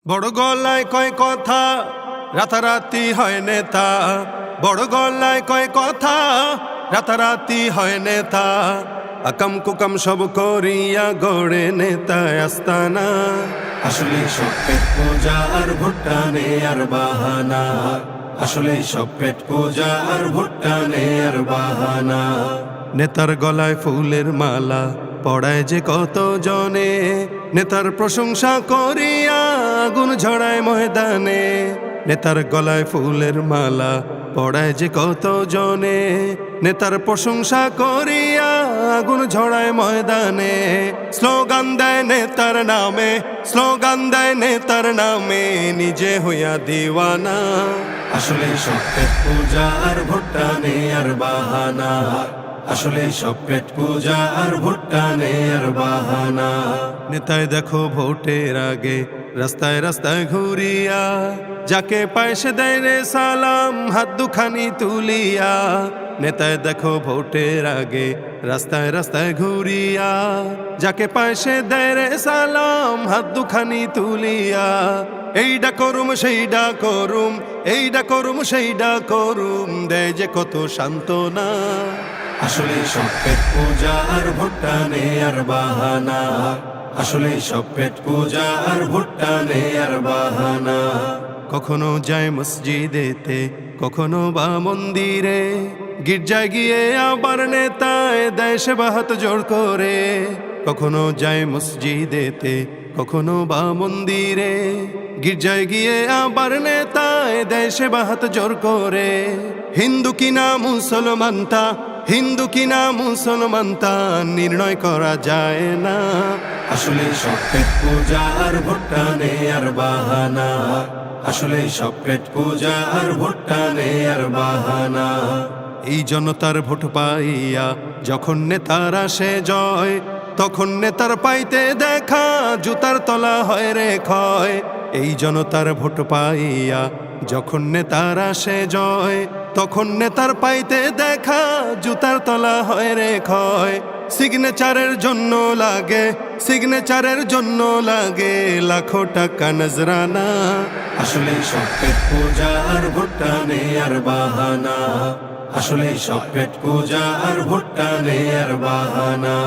বড় গলায় কয় কথা, রাতারাতি হয় নেতা। বড় গলায় কয় কথা, রাতারাতি হয় নেতা। আকাম কুকাম সব করিয়া গড়ে নেতা আস্তানা। আসলে সব পেট পূজা আর ভুট্টা নে আর বাহানা। আসলে সব পেট পূজা আর ভুট্টা নে আর বাহানা। নেতার গলায় ফুলের মালা পড়ায় যে কত জনে, নেতার প্রশংসা করিয়া আগুন ঝড়ায় ময়দানে। নেতার গলায় ফুলের মালা পড়ায় যে কত জনে, নেতার প্রশংসা করিয়া আগুন ঝড়ায় ময়দানে। স্লোগান দেয় নেতার নামে, স্লোগান দেয় নেতার নামে, নিজে হইয়া দিওয়ানা। আসলে সব পেট পূজা আর ভুট্টা নে আর বাহানা। আসলে সব পেট পূজা আর ভুট্টা নে আর বাহানা। নেতায় দেখো ভোটের আগে রাস্তায় রাস্তায় ঘুরিয়া, যাকে পায় সে দেয় রে সালাম হাত দুখানি তুলিয়া। নেতায় দেখো ভোটের আগে রাস্তায় রাস্তায় ঘুরিয়া, যাকে পায় সে দেয় রে সালাম হাত দুখানি তুলিয়া। এইডা করুম সেইডা করুম, এইডা করুম সেইডা করুম, দেয় যে কত সান্ত্বনা। আসলে সব পেট পূজা আর ভুট্টা নে আর বাহানা। আসলে সব পেট পূজা আর ভুট্টা নে আর বাহানা। কখনো যায় মসজিদেতে, কখনো বা মন্দিরে, গির্জায় গিয়ে আবার নেতায় দেয় সেবা হাত জোড় করে। কখনো যায় মসজিদেতে, কখনো বা মন্দিরে, গির্জায় গিয়ে আবার নেতায় দেয় সেবা হাত জোড় করে। হিন্দু কিনা মুসলমান তা, হিন্দু কিনা মুসলমান তা নির্ণয় করা যায় না। আসলে সব পেট পূজা আর ভুট্টা নে আর বাহানা। আসলে সব পেট পূজা আর ভুট্টা নে আর বাহানা। এই জনতার ভোট পাইয়া যখন নেতার আসে জয়, তখন নেতার পাইতে দেখা জুতার তলা হয় রে ক্ষয়। এই জনতার ভোট পাইয়া যখন নেতার আসে জয়, তখন নেতার পাইতে দেখা জুতার তলা হয় রে ক্ষয়। সিগনেচারের জন্য লাগে, সিগনেচারের জন্য লাগে লাখো টাকা নজরানা। আসলে সব পেট পূজা আর ভুট্টা নে আর বাহানা। আসলে সব পেট পূজা আর ভুট্টা নে আর বাহানা।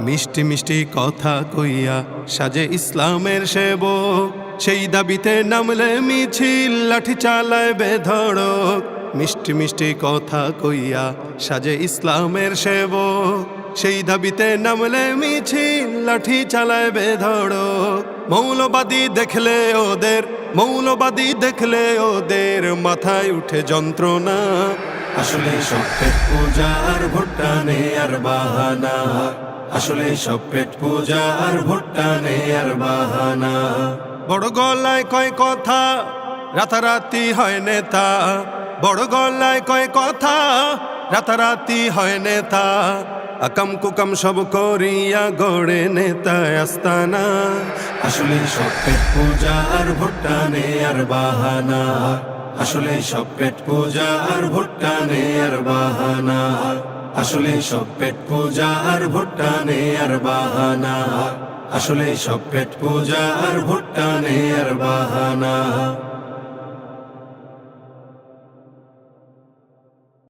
মিষ্টি মিষ্টি কথা কইয়া সাজে ইসলামের সেবক, সেই দাবিতে নামলে মিছিল লাঠি চালায় বেধড়ক। মিষ্টি মিষ্টি কথা কইয়া সাজে ইসলামের সেবক, সেই দাবিতে নামলে মিছিল লাঠি চালায় বেধড়ক। মৌলবাদী দেখলে ওদের, মৌলবাদী দেখলে ওদের মাথায় উঠে যন্ত্রণা। আসলে সব পেট পূজা আর ভুট্টা নে আর বাহানা। আসলে সব পেট পূজা আর ভুট্টা নে আর বাহানা। বড় গলায় কয় কথা, রাতারাতি হয় নেতা। বড় গলায় কয় কথা, রাতারাতি হয় নেতা। আকাম কুকাম সব করিয়া গড়ে নেতা আস্তানা। আসলে সব পেট পূজা আর ভুট্টা নে আর বাহানা। আসলে সব পেট পূজা আর ভুট্টা নে আর বাহানা। আসলে সব পেট পূজা আর ভুট্টা নে আর বাহানা। আসলে সব পেট পূজা আর ভুট্টা নে আর বাহানা।